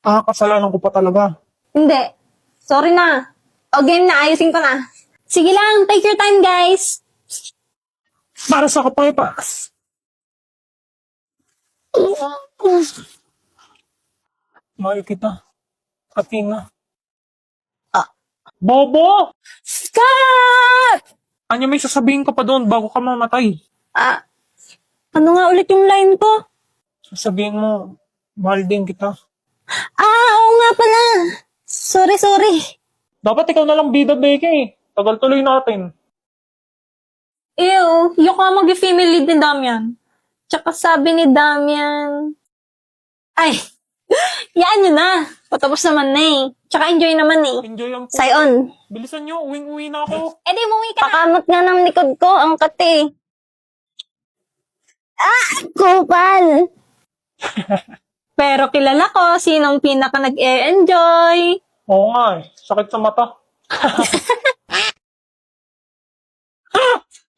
Kasalanan ko pa talaga. Hindi. Sorry na. O game na, ayusin ko na. Sige lang, take your time guys. Para sa kapaypas. Mahal kita. Katina. Bobo! Scott! Ano may sasabihin ka pa doon bago ka mamatay? Ano nga ulit yung line ko? Sasabihin mo, mahal din kita. Oo nga pala. Sorry. Dapat ikaw na lang bida, Becky. Tagal tuloy natin. Ew, yung ka mag-female lead ni Damian. Tsaka sabi ni Damian... Ay, yaan nyo na. Patapos naman na eh. Tsaka enjoy naman eh. Enjoy ang Sayon. Bilisan nyo, uwing-uwi na ako. Di umuwi ka na. Pakamot nga ng likod ko, ang kate. Kupal! Pero kilala ko, sinong pinaka nag-e-enjoy. Oo nga eh, sakit sa mata.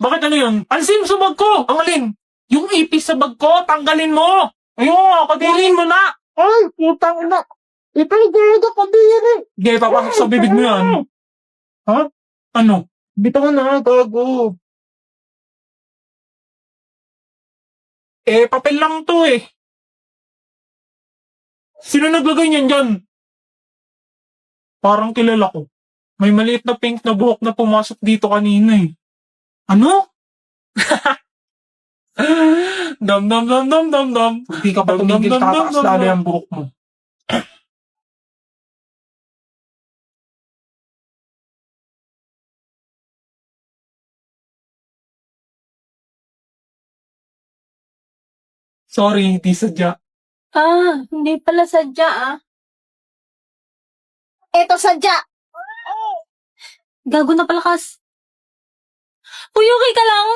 Bakit ano yun? Pansin sa bag ko! Ang alin? Yung ipis sa bag ko, tanggalin mo! Ayun, kadilin mo na! Ay, putang ina! Ito yung gaya kadilin eh! Gaya, papasok sa bibig mo yan. Ha? Ano? Bitaw na, gago. Papel lang to eh. Sino naglagay niyan dyan? Parang kilala ko. May maliit na pink na buhok na pumasok dito kanina eh. Ano? Dam. Hindi ka pa tumigil, tataas lalo yung buhok mo. Sorry, hindi sadya. Hindi pala sadya Eto sadya. Gago na pala kas. Uy, okay ka lang?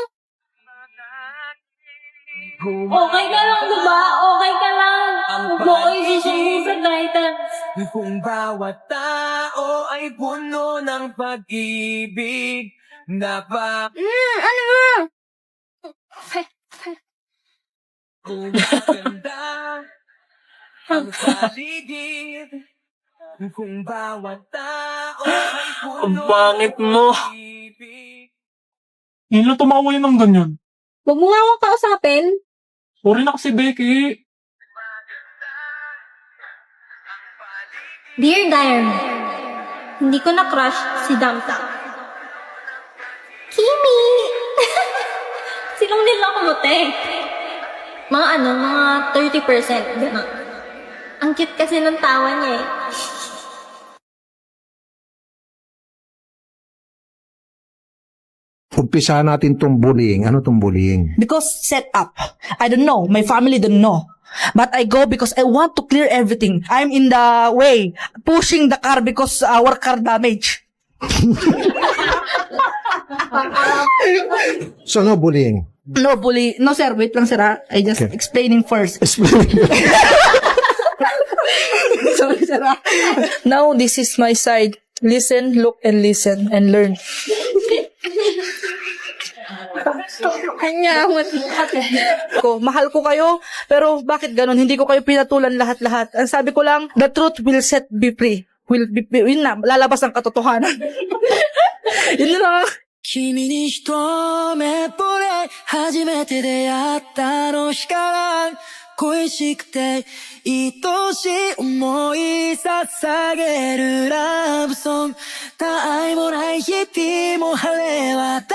Okay ka lang, diba? Okay ka lang. Huwag mo ko isisingin sa Titans. Kung bawat tao ay puno ng pag-ibig na ba Ano ba? kung maganda ang paligid. Kung bawat tao ay puno Ang pangit mo. ng pag-ibig. Yun lang tumawa yun ng ganyan. Huwag mo nga akong kausapin. Sorry na kasi, Becky. Dear Diary, hindi ko na-crush si Damta. Kimi! Silong nila ako mote. Mga 30%. Gano'n. Ang cute kasi ng tawa niya eh. Umpisa natin tong bullying. Ano tong bullying? Because set up. I don't know. My family don't know. But I go because I want to clear everything. I'm in the way, pushing the car because our car damage. So, no bullying. No bully. No sir, wait lang sir ha. I just Okay. explaining first. Explain. Sorry sir ha. Now this is my side. Listen, look, and listen, and learn. Kanya, mahal ko kayo, pero bakit ganun? Hindi ko kayo pinatulan lahat-lahat. Ang sabi ko lang, the truth will set be free. Yun na, lalabas ang katotohanan. Yun na lang. 君に一目惚れ初めて出会ったあの日から恋しくて愛しい思い捧げるラブソング他愛もない日々も晴れ渡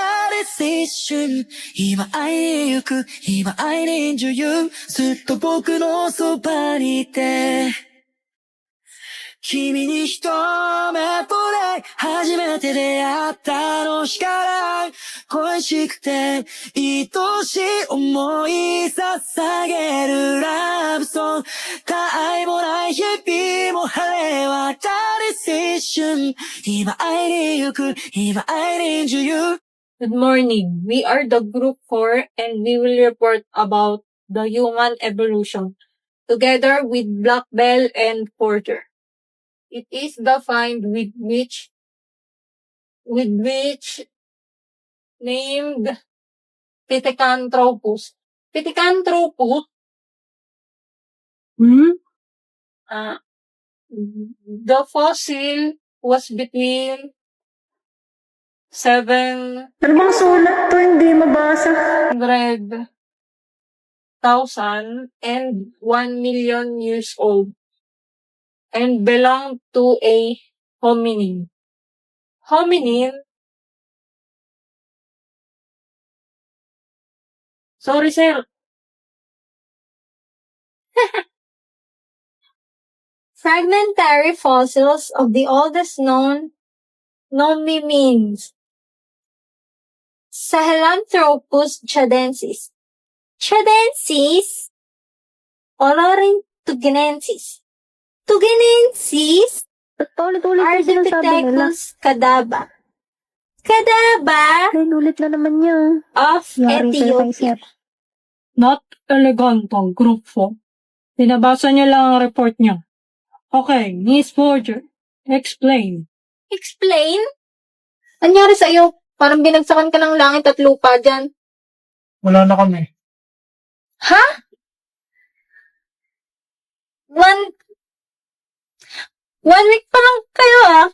り一瞬今会いに行く今会いに女優ずっと僕のそばにいて君に一目惚れ初めて出会ったあの日から恋しくて愛しい思い捧げるラブソング他愛もない日々も晴れ渡り一瞬今会いに行く今会いに女優 Good morning. We are the group 4 and we will report about the human evolution together with Black Bell and Porter. It is defined with which named Pithecanthropus. Pithecanthropus? The fossil was between 700,000 Ano bang sulat to? Hindi mabasa. and 1 million years old and belonged to a hominin. Hominin? Sorry, sir. Fragmentary fossils of the oldest known nomimines. Sahelanthropus chadensis. Chadensis? Olorintugenensis. Tugenensis? Ba't paulit-ulit yung sinasabi nila? Ardipithecus cadaba. Cadaba Ulit na naman niya. of Yari sir kay Ethiopia. sir. Not elegantong group 4. Pinabasa niya lang ang report niya. Okay, Miss Forger, explain. Explain? Anyari sa'yo? Parang binagsakan ka ng langit at lupa dyan. Wala na kami. Ha? One week pa lang kayo ah.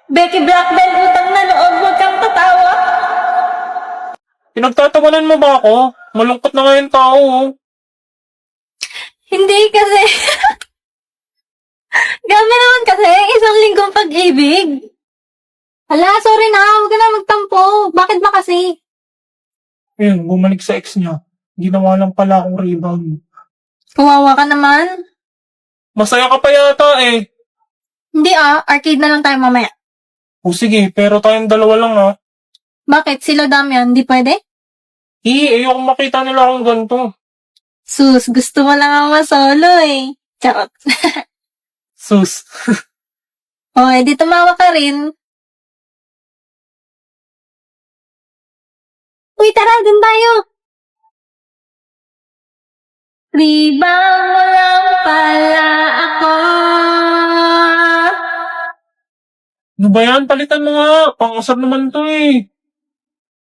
Becky Blackbell, utang na loob, huwag kang tatawa. Pinagtatawanan mo ba ako? Malungkot na ngayon tao. Oh. Hindi kasi. Grabe naman kasi, isang linggong pag-ibig. Hala, sorry na, huwag ka na magtampo. Bakit ba kasi? Ayun, bumalik sa ex niya. Ginawa lang pala akong rebound. Kawawa ka naman. Masaya ka pa yata eh. Hindi arcade na lang tayo mamaya. O sige, pero tayong dalawa lang ha. Bakit? Sila Damian, hindi pwede? Ayokong makita nila akong ganito. Sus, gusto mo lang ako masolo eh. Charot. Sus. O, edi tumawa ka rin. Uy, tara, dun tayo. Rebound mo lang pala ako. Ano ba yan? Palitan mo nga. Pangasar naman to eh.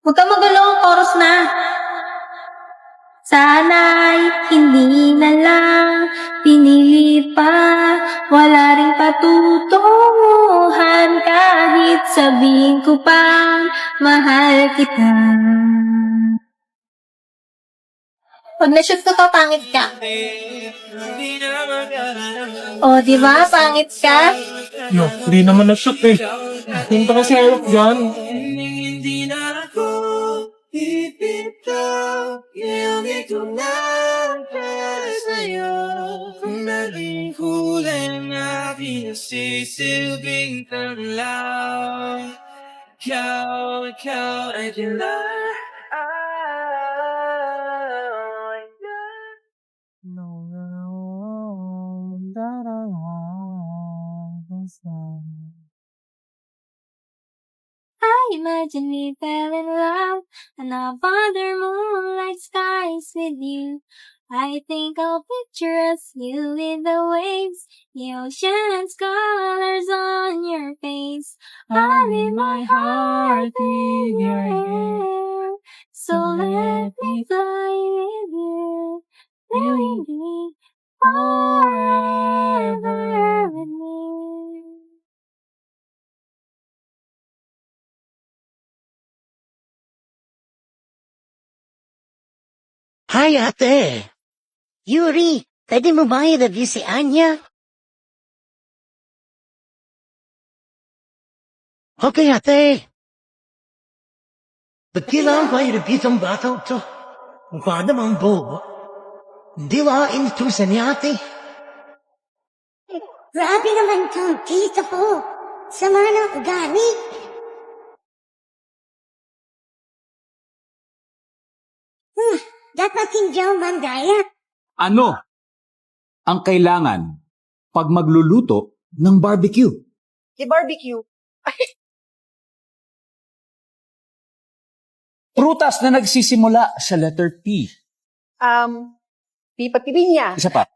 Huwag ka magulo, chorus na. Sana'y hindi na lang pinili pa, wala ring patutunguhan kahit sabihin ko pang mahal kita. Pag na-shoot ko to, pangit ka. O, di ba? Pangit ka? Yo, hindi naman na-shoot eh. Punta kasi harap dyan. hindi na ako ipitaw Iulit ko na para sa'yo Kung naging kulay na pinasisilbing tanlaw Ikaw ay dilaw I imagine we fell in love and I'll bother moonlight skies with you. I think I'll picture us, you with the waves, the ocean's colors on your face. I leave my heart with your hand, so let me fly with you, really be forever with me. Hi, ate. Yuri, pwede mo ba i-review si Anya? Okay, ate. Ba't kailangan pa i-review tong bata ito? Mukha namang bobo. Hindi ba inutusan ni ate? Grabe naman kang tita ko. Sama ng ugali. Dapat hindi ako mandaya. Ano ang kailangan pag magluluto ng barbecue? I-barbecue. Prutas na nagsisimula sa letter P. Pipinya. Isa pa.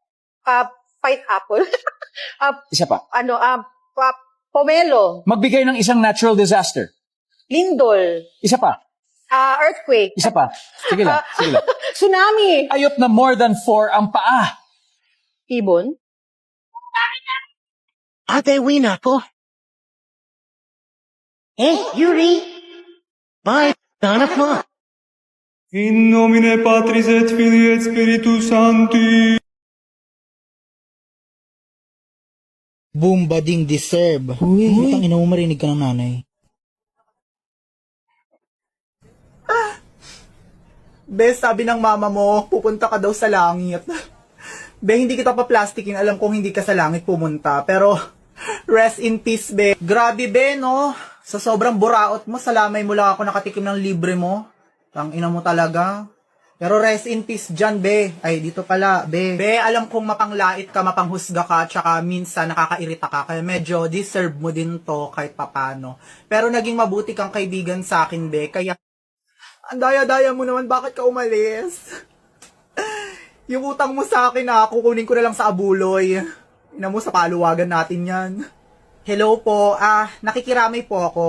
Pineapple. Isa pa. Pomelo. Magbigay ng isang natural disaster. Lindol. Isa pa. Earthquake. Isa pa. Sige lang. Sige lang. Tsunami. Ayot na more than 4 ang paa. Ibon. Ate, uwi na ako. Yuri! Bye! Hanap mo! In nomine Patris et Filii et Spiritus Sancti. Boom, bading deserve. Uy, utang ina mo, marinig ka ng nanay. Be, sabi ng mama mo, pupunta ka daw sa langit. Be, hindi kita pa-plastikin. Alam kong hindi ka sa langit pumunta. Pero, rest in peace, be. Grabe, be, no? Sa sobrang buraot mo, sa lamay mo lang ako nakatikim ng libre mo. Tang ina mo talaga. Pero rest in peace dyan, be. Ay, dito pala, be. Be, alam kong mapanglait ka, mapanghusga ka, tsaka minsan nakakairita ka. Kaya medyo deserve mo din to kahit papano. Pero naging mabuti kang kaibigan sa akin, be. Kaya, ang daya-daya mo naman, bakit ka umalis? Yung utang mo sa akin kukunin ko na lang sa abuloy. Ina mo, sa paluwagan natin yan. Hello po, nakikiramay po ako.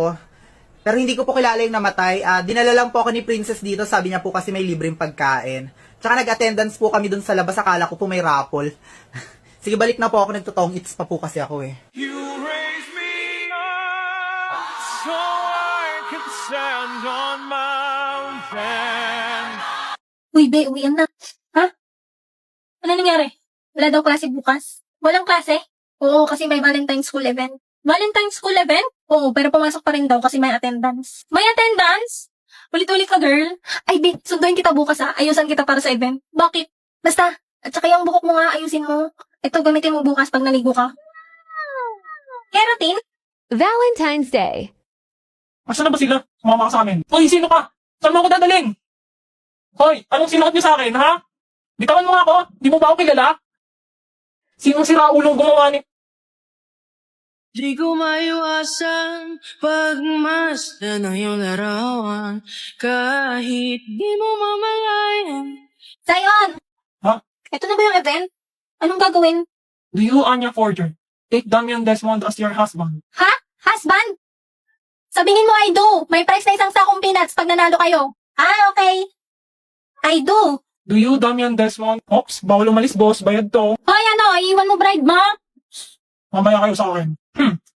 Pero hindi ko po kilala yung namatay. Dinala lang po ako ni Princess dito, sabi niya po kasi may libreng pagkain. Tsaka nag-attendance po kami dun sa labas, akala ko po may raffle. Sige, balik na po ako, nagtotong its pa po kasi ako eh. You raise me up so I can stand on mountain. Uy, be, uwian na. Ha? Ano nangyari? Wala daw klase bukas? Walang klase? Oo, kasi may Valentine's School event. Valentine's School event? Oo, pero pumasok pa rin daw kasi may attendance. May attendance? Ulit-ulit ka, girl. Ay, be, sunduin kita bukas Ayusan kita para sa event. Bakit? Basta, at saka yung buhok mo ayusin mo. Ito, gamitin mo bukas pag naligo ka. Keratin? Valentine's Day. Asa na ba sila? Sumama ka sa amin. Hoy, sino ka? Saan mo ako dadaling? Hoy, anong sinukat niyo sa akin, ha? Bitawan mo nga ako. Di mo ba ako kilala? Sinong siraulong gumawa ni... Di ko maiwasan pagmasdan ng iyong larawan kahit di mo mamalayan. Zion! Ha? Ito na ba yung event? Anong gagawin? Do you, Anya Forger, take Damian Desmond as your husband? Ha? Husband? Sabihin mo I do. May price na isang sakong peanuts pag nanalo kayo. Okay. I do. Do you, Damian Desmond? Ops, bawal umalis, boss. Bayad to. Hoy, iiwan mo bride mo? Mamaya kayo sa akin.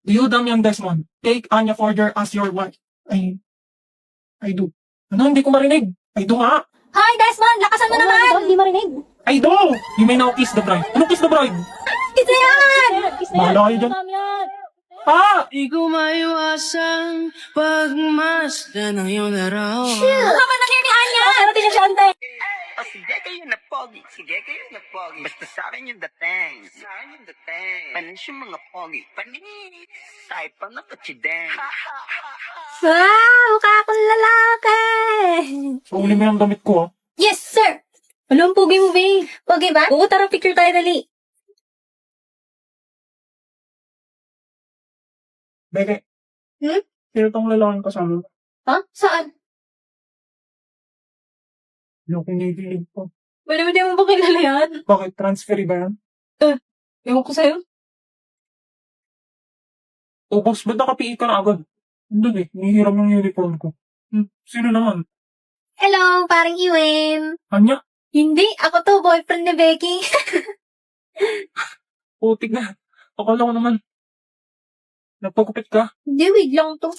Do you, Damian Desmond, take Anya Forger as your wife? I do. Ano, hindi ko marinig. I do nga. Hoy, Desmond, lakasan mo naman. Hindi marinig. I do. You may now kiss the bride. Ano kiss the bride? Isa yan! Bahala kayo dyan. Di ko maiwasan pagmasdan ng iyong larawan. Tama na kayo ni Anya. Sarap din yung syante. Sige kayo na pogi. Sige kayo na pogi. Basta sa akin yung dating. Sa akin yung dating. Panis yung mga pogi. Panis. Type pa na kachideng. Wow, kakong lalaki. Uli mo yung damit ko, Yes, sir. Alam, pogi mo, babe. Pogi ba? Oo, tara, picture tayo, dali. Beke. Hmm? Sino tong lalaking kasama? Ha? Saan? Yung kinikilig ko. Wala mo di mo ba kilala yan? Bakit? Transfer ba yan? Ewan ko sa'yo. O boss, ba't nakapiit ka na agad? Hindi hinihiram yung uniform ko. Sino naman? Hello, parang Iwen. Anya? Hindi, ako to, boyfriend ni Becky. Putik na. Akala ko naman. Nagpagupit ka. Hindi, wait lang to.